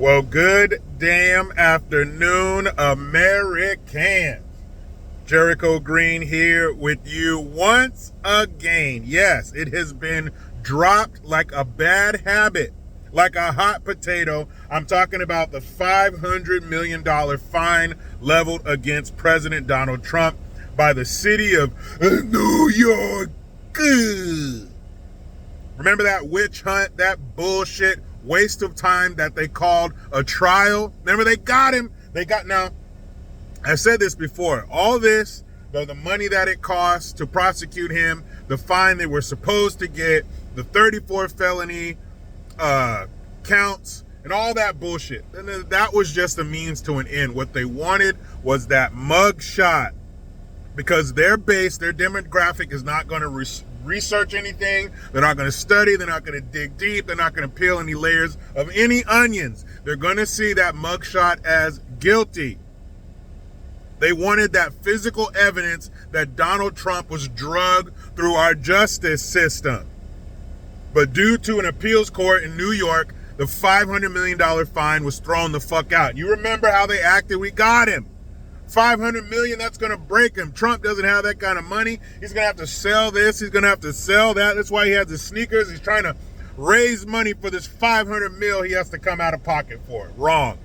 Well, good damn afternoon, Americans. Jericho Green here with you once again. Yes, it has been dropped like a bad habit, like a hot potato. I'm talking about the $500 million fine leveled against President Donald Trump by the city of New York. Remember that witch hunt, that bullshit waste of time that they called a trial? Remember, they got him. Now, I said this before, all this, the money that it costs to prosecute him, the fine they were supposed to get, the 34 felony counts, and all that bullshit. And that was just a means to an end. What they wanted was that mug shot, because their base, their demographic is not going to research anything. They're not going to study. They're not going to dig deep. They're not going to peel any layers of any onions. They're going to see that mugshot as guilty. They wanted that physical evidence that Donald Trump was drugged through our justice system. But due to an appeals court in New York, the $500 million fine was thrown the fuck out. You remember how they acted? We got him. $500 million, that's going to break him. Trump doesn't have that kind of money. He's going to have to sell this. He's going to have to sell that. That's why he has the sneakers. He's trying to raise money for this $500 million he has to come out of pocket for. Wrong.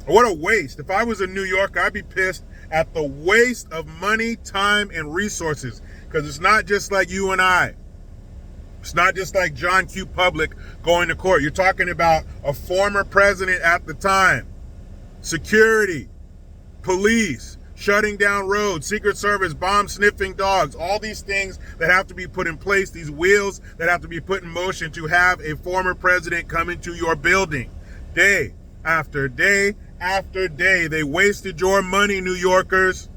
What a waste. If I was in New York, I'd be pissed at the waste of money, time, and resources, because it's not just like you and I. It's not just like John Q. Public going to court. You're talking about a former president at the time. Security. Police, shutting down roads, Secret Service, bomb-sniffing dogs, all these things that have to be put in place, these wheels that have to be put in motion to have a former president come into your building. Day after day after day, they wasted your money, New Yorkers.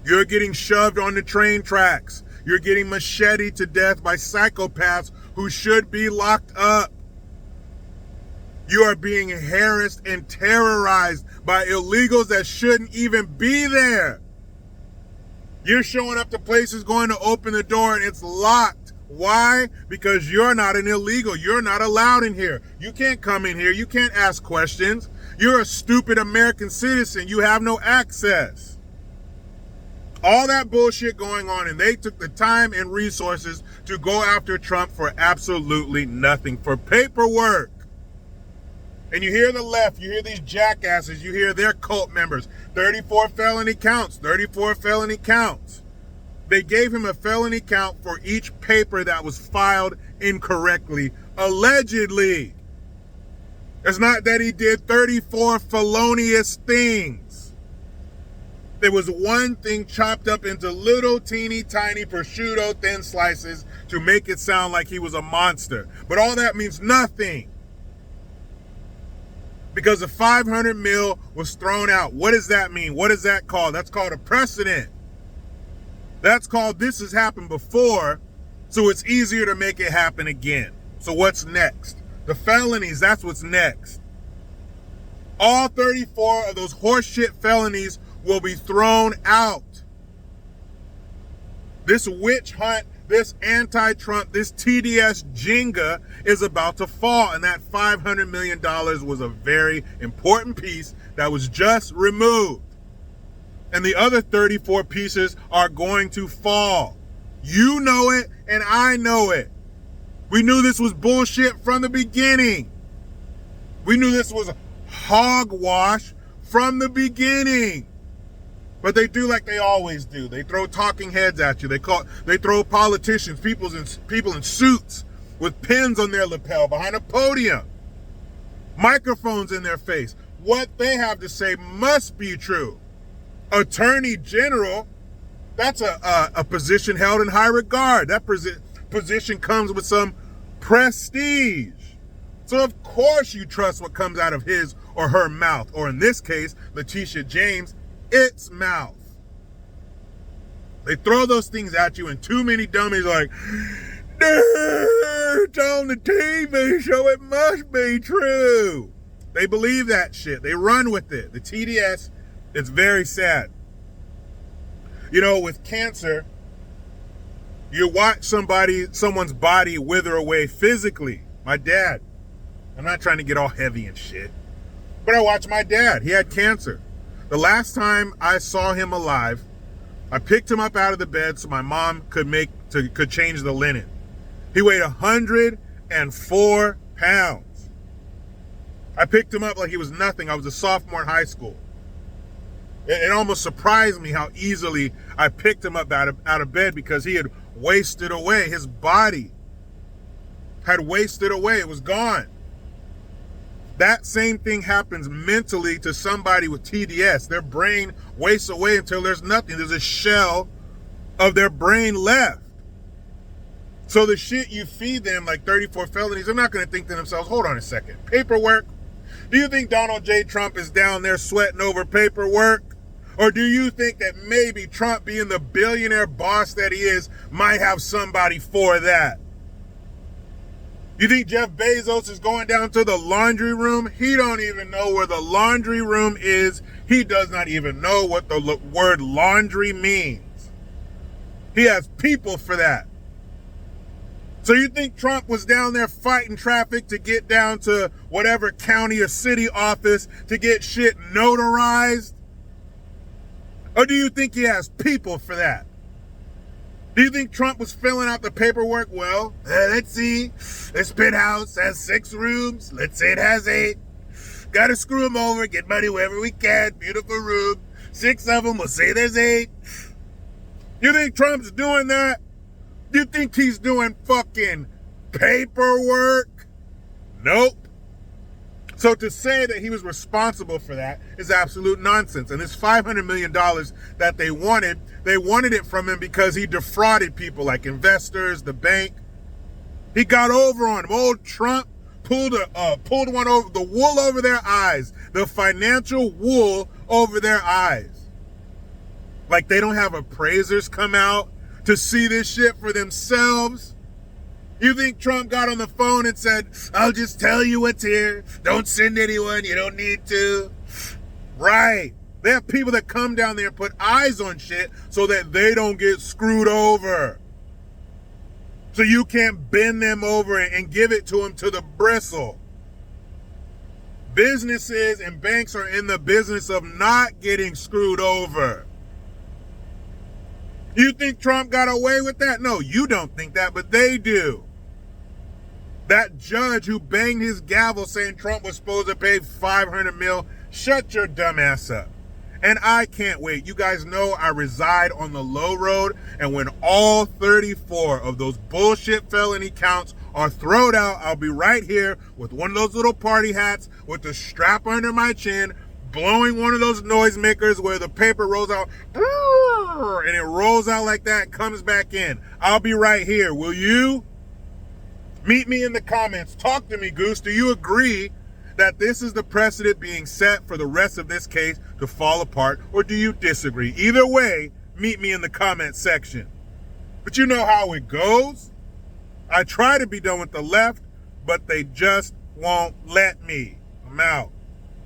You're getting shoved on the train tracks. You're getting macheted to death by psychopaths who should be locked up. You are being harassed and terrorized by illegals that shouldn't even be there. You're showing up to places going to open the door and it's locked. Why? Because you're not an illegal. You're not allowed in here. You can't come in here. You can't ask questions. You're a stupid American citizen. You have no access. All that bullshit going on, and they took the time and resources to go after Trump for absolutely nothing, for paperwork. And you hear the left, you hear these jackasses, you hear their cult members, 34 felony counts, 34 felony counts. They gave him a felony count for each paper that was filed incorrectly, allegedly. It's not that he did 34 felonious things. There was one thing chopped up into little teeny tiny prosciutto thin slices to make it sound like he was a monster. But all that means nothing. Because the $500 million was thrown out. What does that mean? What is that called? That's called a precedent. That's called this has happened before, so it's easier to make it happen again. So what's next? The felonies, that's what's next. All 34 of those horseshit felonies will be thrown out. This witch hunt, this anti-Trump, this TDS Jenga is about to fall. And that $500 million was a very important piece that was just removed. And the other 34 pieces are going to fall. You know it, and I know it. We knew this was bullshit from the beginning. We knew this was hogwash from the beginning. But they do like they always do. They throw talking heads at you. They throw politicians, people in suits with pins on their lapel behind a podium, microphones in their face. What they have to say must be true. Attorney General, that's a position held in high regard. That position comes with some prestige. So of course you trust what comes out of his or her mouth, or in this case, Letitia James, its mouth. They throw those things at you, and too many dummies are like, it's on the TV, so it must be true. They believe that shit. They run with it. The TDS, it's very sad. You know, with cancer, you watch someone's body wither away physically. My dad, I'm not trying to get all heavy and shit. But I watched my dad. He had cancer. The last time I saw him alive, I picked him up out of the bed so my mom could change the linen. He weighed 104 pounds. I picked him up like he was nothing. I was a sophomore in high school. It almost surprised me how easily I picked him up out of bed because he had wasted away. His body had wasted away. It was gone. That same thing happens mentally to somebody with TDS. Their brain wastes away until there's nothing. There's a shell of their brain left. So the shit you feed them, like 34 felonies, they're not going to think to themselves, hold on a second, paperwork? Do you think Donald J. Trump is down there sweating over paperwork? Or do you think that maybe Trump, being the billionaire boss that he is, might have somebody for that? You think Jeff Bezos is going down to the laundry room? He don't even know where the laundry room is. He does not even know what the word laundry means. He has people for that. So you think Trump was down there fighting traffic to get down to whatever county or city office to get shit notarized? Or do you think he has people for that? Do you think Trump was filling out the paperwork? Well, let's see. This penthouse has 6 rooms. Let's say it has 8. Got to screw them over, get money wherever we can. Beautiful room. 6 of them, we'll say there's 8. You think Trump's doing that? You think he's doing fucking paperwork? Nope. So to say that he was responsible for that is absolute nonsense. And this $500 million that they wanted it from him because he defrauded people like investors, the bank. He got over on him. Old Trump pulled one over, the wool over their eyes, the financial wool over their eyes. Like they don't have appraisers come out to see this shit for themselves. You think Trump got on the phone and said, I'll just tell you what's here. Don't send anyone. You don't need to. Right. They have people that come down there and put eyes on shit so that they don't get screwed over. So you can't bend them over and give it to them to the bristle. Businesses and banks are in the business of not getting screwed over. You think Trump got away with that? No, you don't think that, but they do. That judge who banged his gavel saying Trump was supposed to pay $500 million, shut your dumb ass up. And I can't wait. You guys know I reside on the low road, and when all 34 of those bullshit felony counts are thrown out, I'll be right here with one of those little party hats with the strap under my chin, blowing one of those noisemakers where the paper rolls out, and it rolls out like that, comes back in. I'll be right here. Will you? Meet me in the comments. Talk to me, Goose. Do you agree that this is the precedent being set for the rest of this case to fall apart, or do you disagree? Either way, meet me in the comment section. But you know how it goes. I try to be done with the left, but they just won't let me. I'm out.